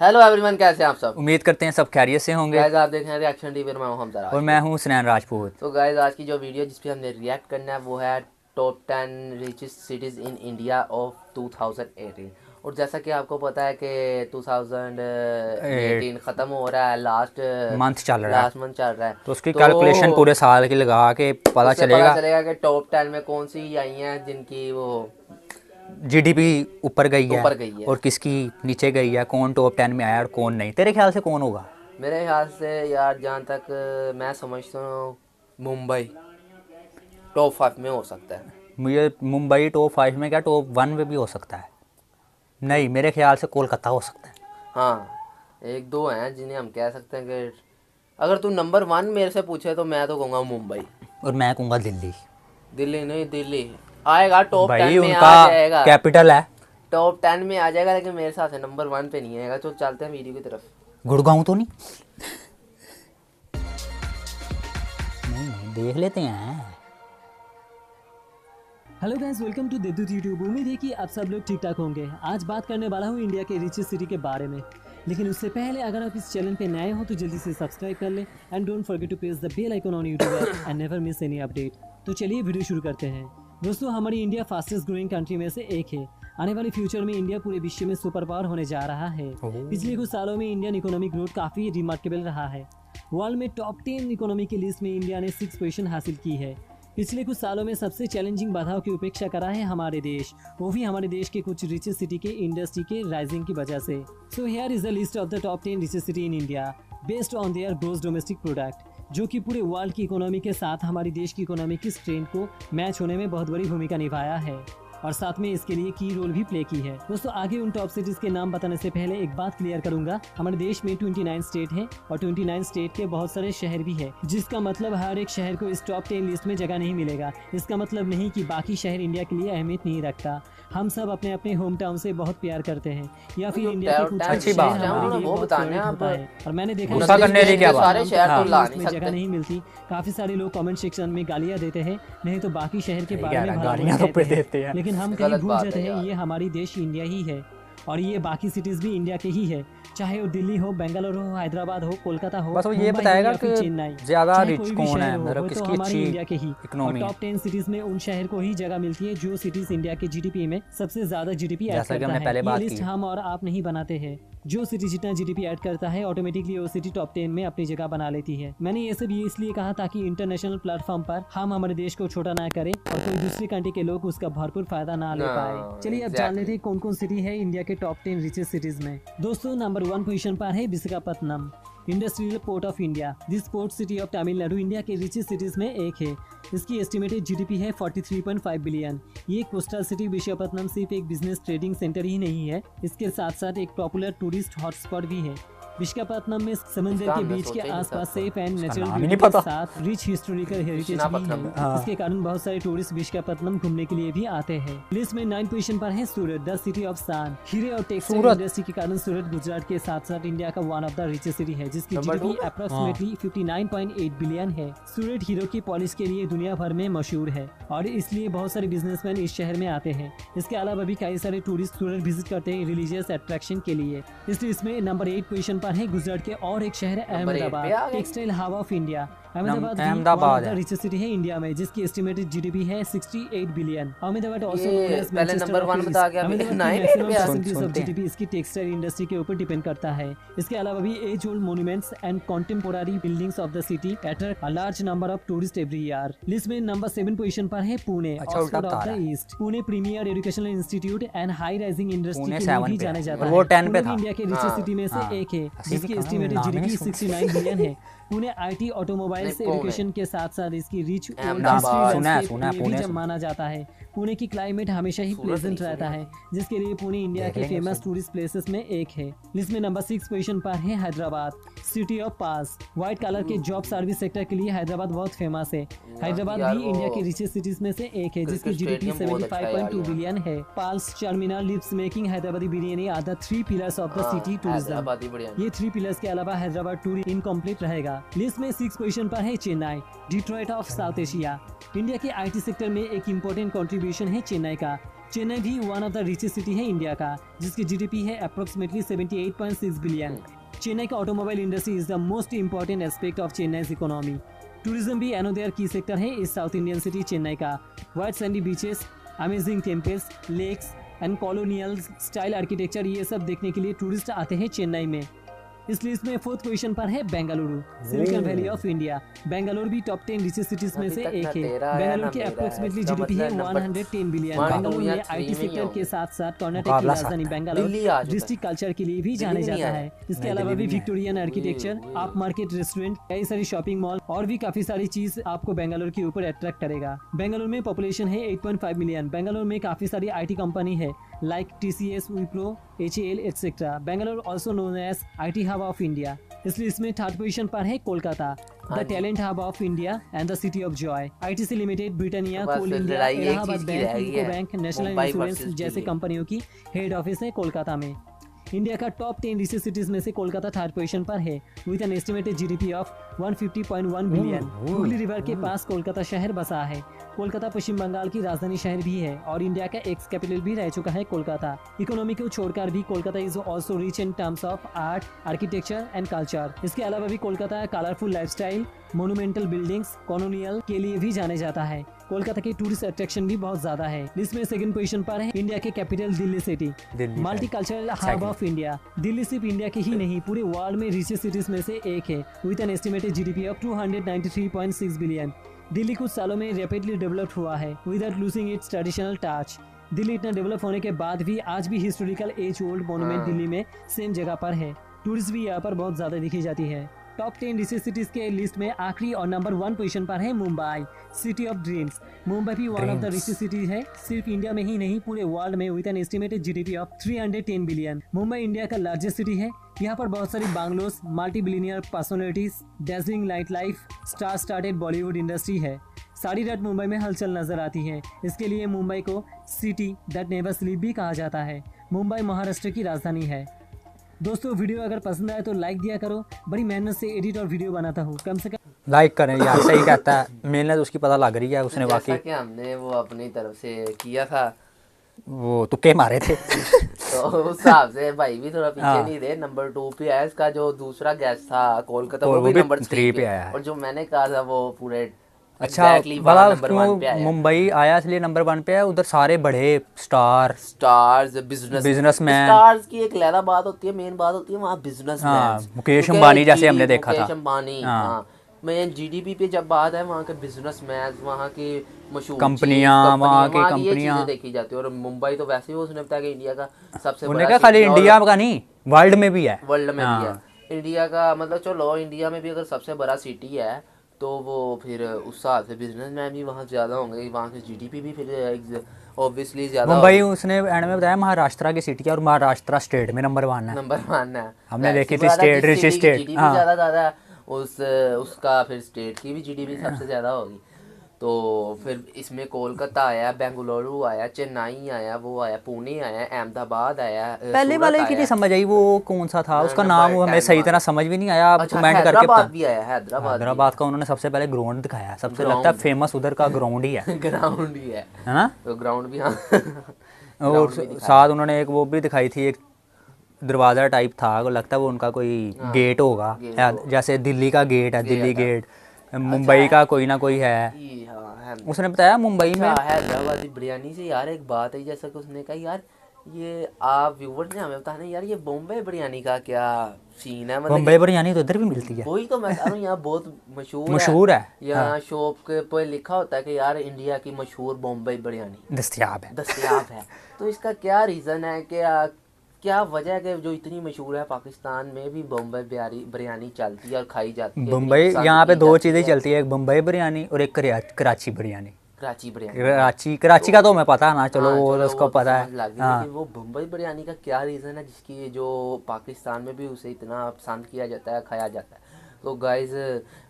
Hello everyone, कैसे हैं आप सब? उम्मीद करते हैं सब खैरियत से होंगे। गाइस, आप देख रहे हैं रिएक्शन टीवी पर। मैं हूं हमजा और मैं हूं सुनैन राजपूत। तो गाइस, आज की जो वीडियो जिस पे हमने रिएक्ट करना है वो है top 10 richest cities in India of 2018। और जैसा कि आपको पता है कि 2018 ख़त्म हो रहा है, लास्ट मंथ चल रहा है, तो उसकी कैलकुलेशन पूरे साल की लगा के पता चलेगा कि टॉप 10 में कौन सी आई हैं जिनकी वो जीडीपी ऊपर गई है और किसकी नीचे गई है, कौन टॉप 10 में आया और कौन नहीं। तेरे ख्याल से कौन होगा? मेरे ख्याल से यार, जहाँ तक मैं समझता हूँ, मुंबई टॉप 5 में हो सकता है। मुझे मुंबई टॉप 5 में क्या टॉप 1 में भी हो सकता है। नहीं, मेरे ख्याल से कोलकाता हो सकता है। हाँ, एक दो हैं जिन्हें हम कह सकते हैं कि अगर तू नंबर 1 मेरे से पूछे तो मैं तो कहूँगा मुंबई। और मैं कहूँगा दिल्ली। दिल्ली नहीं, दिल्ली आएगा टॉप 10 में, उनका आ जाएगा, कैपिटल है, टॉप 10 में आ जाएगा, लेकिन मेरे हिसाब से नंबर 1 पे नहीं आएगा। तो चलते हैं वीडियो की तरफ। गुड़गांव तो नहीं, देख लेते हैं। हेलो गाइस, वेलकम टू देवदूत यूट्यूब। उम्मीद है कि आप सब लोग ठीक ठाक होंगे। आज बात करने वाला हूँ इंडिया के रिचेस्ट सिटी के बारे में, लेकिन उससे पहले अगर आप इस चैनल पे नए हो तो जल्दी से सब्सक्राइब कर ले and don't forget to press the bell icon on YouTube and never miss any update. तो चलिए वीडियो शुरू करते हैं। दोस्तों, हमारी इंडिया फास्टेस्ट ग्रोइंग कंट्री में से एक है। आने वाले फ्यूचर में इंडिया पूरे विश्व में सुपर पावर होने जा रहा है। पिछले कुछ सालों में इंडियन इकोनॉमिक ग्रोथ काफ़ी रिमार्केबल रहा है। वर्ल्ड में टॉप 10 इकोनॉमी की लिस्ट में इंडिया ने 6 पोजीशन हासिल की है। पिछले कुछ सालों में सबसे चैलेंजिंग बाधाओं की उपेक्षा करा है हमारे देश, वो भी हमारे देश के कुछ रिचेस्ट सिटी के इंडस्ट्री के राइजिंग की वजह से। So here is the list of the top 10 richest city in India based on their gross domestic product, जो कि पूरे वर्ल्ड की इकोनॉमी के साथ हमारी देश की इकोनॉमी की स्ट्रेंथ को मैच होने में बहुत बड़ी भूमिका निभाया है और साथ में इसके लिए की रोल भी प्ले की है। दोस्तों, आगे उन टॉप सिटीज के नाम बताने से पहले एक बात क्लियर करूंगा। हमारे देश में 29 स्टेट है और 29 स्टेट के बहुत सारे शहर भी है, जिसका मतलब हर एक शहर को इस टॉप 10 लिस्ट में जगह नहीं मिलेगा। इसका मतलब नहीं कि बाकी शहर इंडिया के लिए अहमियत नहीं रखता। हम सब अपने अपने होम टाउन से बहुत प्यार करते हैं, या फिर इंडिया के कुछ अच्छी बात है और मैंने देखा सारे शहर तो ला नहीं सकते, जगह नहीं मिलती। काफी सारे लोग कमेंट सेक्शन में गालियां देते हैं, नहीं तो बाकी शहर के बारे में गालियां तो देते हैं, लेकिन हम कहीं भूल जाते हैं ये हमारी देश इंडिया ही है और ये बाकी सिटीज भी इंडिया के ही है, चाहे वो दिल्ली हो, बेंगलुरु हो, हैदराबाद हो, कोलकाता हो, बस वो ये बताएगा कि चेन्नई, ज्यादा रिच कौन है, मतलब किसकी अच्छी इंडिया के ही इकोनॉमी। टॉप 10 सिटीज में उन शहर को ही जगह मिलती है जो सिटीज इंडिया के जीडीपी में सबसे ज्यादा जीडीपी ऐड करता है। ये लिस्ट हम और आप नहीं बनाते हैं। जो सिटी जितना जीडीपी ऐड करता है ऑटोमेटिकली वो सिटी टॉप 10 में अपनी जगह बना लेती है। मैंने ये सब इसलिए कहा ताकि इंटरनेशनल प्लेटफॉर्म पर हम हमारे देश को छोटा ना करें और कोई दूसरी कंट्री के लोग उसका भरपूर फायदा ना ले पाए। चलिए अब जान लेते हैं कौन कौन सिटी है इंडिया के टॉप 10 रिचेस्ट सिटीज में। दोस्तों, नंबर 1 पोजीशन पर है Visakhapatnam, industrial port of India. This port city of Tamil Nadu India के रिचेस्ट सिटीज में एक है। इसकी एस्टिमेटेड जीडीपी है 43.5 बिलियन। ये कोस्टल सिटी विशाखापत्तनम सिर्फ एक बिजनेस ट्रेडिंग सेंटर ही नहीं है, इसके साथ साथ एक पॉपुलर टूरिस्ट हॉटस्पॉट भी है। विशाखापत्तनम में समुद्र के बीच के आसपास सेफ एंड नेचुरल ब्यूटी के साथ रिच हिस्टोरिकल हेरिटेज भी है। इसके कारण बहुत सारे टूरिस्ट विशाखापत्तनम घूमने के लिए भी आते हैं। लिस्ट में 9 पोजीशन पर है सूरत, द सिटी ऑफ सन। हीरे और टेक्सटाइल इंडस्ट्री के कारण सूरत गुजरात के साथ साथ इंडिया का one of the richest city है, जिसकी जीडीपी अप्रोक्सीमेटली 59.8 बिलियन है। सूरत हीरो की पॉलिश के लिए दुनिया भर में मशहूर है और इसलिए बहुत सारे बिजनेसमैन इस शहर में आते हैं। इसके अलावा भी कई सारे टूरिस्ट सूरत विजिट करते हैं रिलीजियस अट्रैक्शन के लिए। इस लिस्ट में नंबर 8 पोजीशन है गुजरात के और एक शहर Ahmedabad, textile hub of India. Ahmedabad richest city है इंडिया में, जिसकी एस्टिमेटेड जीडीपी है 68 बिलियन। अहमदाबाद ऑल्सो पहले नंबर 1 बता गया, जीडीपी इसकी टेक्सटाइल इंडस्ट्री के ऊपर डिपेंड करता है। इसके अलावा भी age old monuments and contemporary buildings of the city attract a large number of tourist every year. List में नंबर 7 पोजीशन पर है Pune, Oxford of the east. Pune premier educational institute and high rising industry के लिए भी जाना जाता है। वो 10 पे था। इंडिया के रिचेस्ट सिटी में से एक है, जिसकी एस्टिमेटेड जीडीपी 69 बिलियन है। पुणे आईटी ऑटोमोबाइल से एजुकेशन के साथ साथ इसकी रिच भी माना जाता है। पुणे की क्लाइमेट हमेशा ही प्लेजेंट रहता है, जिसके लिए पुणे इंडिया के फेमस टूरिस्ट प्लेसेस में एक है। लिस्ट में नंबर 6 पोजीशन पर है Hyderabad, city of pass. White colour के जॉब सर्विस सेक्टर के लिए हैदराबाद बहुत फेमस है। हैदराबाद भी इंडिया के रिचेस्ट सिटीज में से एक है, जिसकी जीडीपी 75.2 बिलियन है। Pals Charminar lives making Hyderabadi biryani are the 3 pillars of the city tourism. ये 3 पिलर्स के अलावा हैदराबाद टूर इनकम्प्लीट रहेगा। होगा। लिस्ट में 6 पोजीशन पर है Chennai, Detroit of South Asia. India के आईटी सेक्टर में एक इम्पोर्टेंट कंट्रीब्यूशन है चेन्नई का। चेन्नई भी one of the richest city है इंडिया का, जिसकी जीडीपी है अप्रोक्सीमेटली 78.6 बिलियन। चेन्नई का automobile industry is the most important aspect of Chennai's economy. Tourism भी अनदर की सेक्टर है इस साउथ इंडियन सिटी चेन्नई का। White sandy beaches, amazing temples, lakes and colonial style architecture, ये सब देखने के लिए टूरिस्ट आते हैं चेन्नई में। इस लिस्ट में 4th पोजीशन पर है Bengaluru, silicon valley of India. Bengaluru भी टॉप 10 रिचेस्ट सिटीज में से एक है। बेंगलुरु की अप्रोक्सीमेटली जीडीपी है 110 बिलियन। बेंगलुरु में आईटी सेक्टर के साथ साथ कर्नाटक की राजधानी बेंगलुरु डिस्ट्रिक्ट कल्चर के लिए भी जाने जाता है। इसके अलावा भी विक्टोरियन आर्किटेक्चर, आप मार्केट, रेस्टोरेंट, कई सारी शॉपिंग मॉल और भी काफी सारी चीज आपको बेंगलुरु के ऊपर अट्रैक्ट करेगा। बेंगलुरु में पॉपुलेशन है 8.5 मिलियन। बेंगलुरु में काफी सारी आईटी कंपनी है like TCS, Wipro, HAL, etc. Bangalore also known as IT hub of India. इस लिस्ट में 3rd पोजीशन पर है Kolkata, the talent hub of India and the city of joy. ITC limited, Britannia, Coal India, Allahabad bank, UCO bank, national insurance जैसे कंपनियों की head office है कोलकाता में। India का टॉप 10 रिचेस्ट सिटीज में से कोलकाता 3rd पोजीशन पर है with an estimated GDP of 150.1 billion. Hooghly river के पास कोलकाता शहर बसा है। कोलकाता पश्चिम बंगाल की राजधानी शहर भी है और इंडिया का एक्स कैपिटल भी रह चुका है कोलकाता। इकोनॉमी को छोड़कर भी Kolkata is also rich in terms of art, architecture and culture. इसके अलावा भी Kolkata colourful lifestyle, monumental buildings, colonial के लिए भी जाने जाता है। कोलकाता के टूरिस्ट अट्रैक्शन भी बहुत ज्यादा है। लिस्ट में 2nd पोजीशन पर है इंडिया के capital Delhi city, multi cultural hub of India. Delhi सिर्फ इंडिया की ही नहीं पूरे वर्ल्ड में रिचेस्ट सिटीज में से एक है with an estimated GDP of 293.6 billion. Delhi कुछ सालों में रैपिडली डेवलप हुआ है without losing its traditional touch. Delhi इतना डेवलप होने के बाद भी आज भी historical age old monument Delhi में सेम जगह पर है। टूरिस्ट भी यहाँ पर बहुत ज्यादा दिखी जाती है। टॉप 10 रिचेस्ट सिटीज के लिस्ट में आखिरी और नंबर 1 पोजीशन पर है Mumbai, city of dreams. Mumbai भी one of the richest city है, सिर्फ इंडिया में ही नहीं पूरे वर्ल्ड में with an estimated GDP of 310 billion. Mumbai India का लार्जेस्ट सिटी है। यहाँ पर बहुत सारी bungalows, multi billionaire personalities, dazzling night life, star studded Bollywood industry है। सारी रात मुंबई में हलचल नजर आती है। इसके लिए मुंबई को सिटी दैट नेवर स्लीप भी कहा जाता है। मुंबई महाराष्ट्र की राजधानी है। दोस्तों वीडियो अगर पसंद आए तो लाइक दिया करो। बड़ी मेहनत से एडिट और वीडियो बनाता हूँ, कम से कम लाइक करें यार। सही कहता है, मेहनत उसकी पता लग रही है, उसने वाकई कि हमने वो अपनी तरफ से किया था, वो तुक्के मारे थे तो उस हिसाब से भाई भी थोड़ा पीछे नहीं रहे। नंबर 2 पे आया। इसका जो दूसरा गेस्ट था कोलकाता, वो भी नंबर 3 पे आया। और जो मैंने कहा था वो पूरे अच्छा बड़ा मुंबई आया इसलिए नंबर 1 पे है। उधर सारे बड़े स्टार्स, बिजनेसमैन। स्टार्स की एक लहरा बात होती है, मेन बात होती है वहाँ बिजनेसमैन। मुकेश अंबानी जैसे हमने देखा था। मुकेश अंबानी, मेन जीडीपी पे जब बात है वहाँ के बिजनेसमैन, वहाँ की मशहूर कंपनियां, वहाँ की कंपनियां देखी जाती है। और मुंबई तो वैसे ही उसने बताया कि इंडिया का सबसे बड़ा, खाली इंडिया का नहीं वर्ल्ड में भी है। वर्ल्ड में भी है इंडिया का, मतलब चलो इंडिया में भी अगर सबसे बड़ा सिटी है तो वो फिर उस हिसाब से बिजनेसमैन भी वहाँ ज़्यादा होंगे, वहाँ की जीडीपी भी फिर ऑब्वियसली ज़्यादा। मुंबई उसने एंड में बताया महाराष्ट्र की सिटी है और महाराष्ट्र स्टेट में नंबर 1 है। हमने देखी थी स्टेट, रिच स्टेट ज़्यादा उसका फिर स्टेट की भी जीडीपी सबसे ज़्यादा होगी। तो फिर इसमें कोलकाता आया, बेंगलुरु आया, चेन्नई आया, वो आया, पुणे आया, अहमदाबाद आया। पहले वाले की नहीं समझ आई वो कौन सा था, उसका नाम हमें सही तरह समझ भी नहीं आया। आप कमेंट करके हैदराबाद भी आया। हैदराबाद का उन्होंने सबसे पहले ग्राउंड दिखाया, सबसे लगता है फेमस उधर का ग्राउंड ही है। ग्राउंड ही है ना, तो ग्राउंड भी। हाँ, और साथ उन्होंने एक वो भी दिखाई थी, एक दरवाजा टाइप था, वो लगता है वो उनका कोई गेट होगा, जैसे दिल्ली का गेट है, दिल्ली गेट। मुंबई का कोई ना कोई है। उसने बताया मुंबई में हैदराबादी बिरयानी से यार एक बात है, जैसा कि उसने कहा यार ये आप व्यूवर्स ने हमें बताना यार ये बॉम्बे बिरयानी का क्या सीन है। मतलब बॉम्बे बिरयानी तो इधर भी मिलती है, वही तो मैं कह रहा हूँ यहाँ बहुत मशहूर है। यहाँ शॉप के पे लिखा होता है कि यार इंडिया की मशहूर बॉम्बे बिरयानी दस्तयाब है। तो इसका क्या रीज़न है कि क्या वजह है कि जो इतनी मशहूर है पाकिस्तान में भी बॉम्बे बिरयानी चलती है और खाई जाती है। बम्बई यहाँ पे 2 चीज़ें चलती है, एक बम्बई बिरयानी और एक कराची बिरयानी। कराची का तो मैं पता ना, चलो वो उसको पता है। लेकिन वो बम्बई बिरयानी का क्या रीज़न है जिसकी जो पाकिस्तान में भी उसे इतना पसंद किया जाता है, खाया जाता है। तो गाइज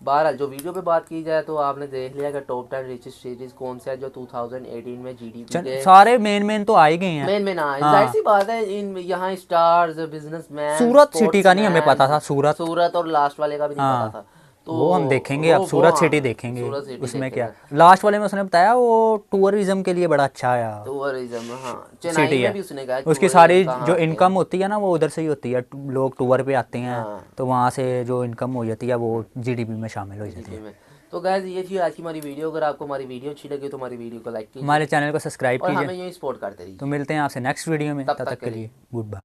बहरहाल जो वीडियो पे बात की जाए तो आपने देख लिया कि टॉप 10 रिचेस्ट सिटीज कौन से है जो 2018 में जीडीपी के सारे मेन तो आ ही गए हैं। मेन जाहिर सी बात है इन यहाँ स्टार्स, बिजनेसमैन। सूरत सिटी का नहीं हमें पता था, सूरत और लास्ट वाले का भी नहीं पता था। तो वो हम देखेंगे, अब सूरत हाँ, सिटी देखेंगे। सूरत सिटी उसमें देखेंगे। क्या लास्ट वाले में उसने बताया वो टूरिज्म के लिए बड़ा अच्छा है टूरिज्म, हाँ चेन्नई सिटी में है। भी उसने कहा उसकी tourism सारी कहाँ जो आते हैं। इनकम होती है ना वो उधर से ही होती है, लोग टूर पे आते हैं हाँ। तो वहाँ से जो इनकम हो जाती है वो जीडीपी में शामिल हो जाती है। में तो गाइस ये थी आज की हमारी वीडियो। अगर आपको हमारी वीडियो अच्छी लगी तो हमारी वीडियो को लाइक कीजिए हमारे चैनल को सब्सक्राइब और हमें कीजिए। यूँ सपोर्ट करते रहिए। तो मिलते हैं आपसे नेक्स्ट वीडियो में, तब तब तक तक के के लिए। लिए गुड बाय।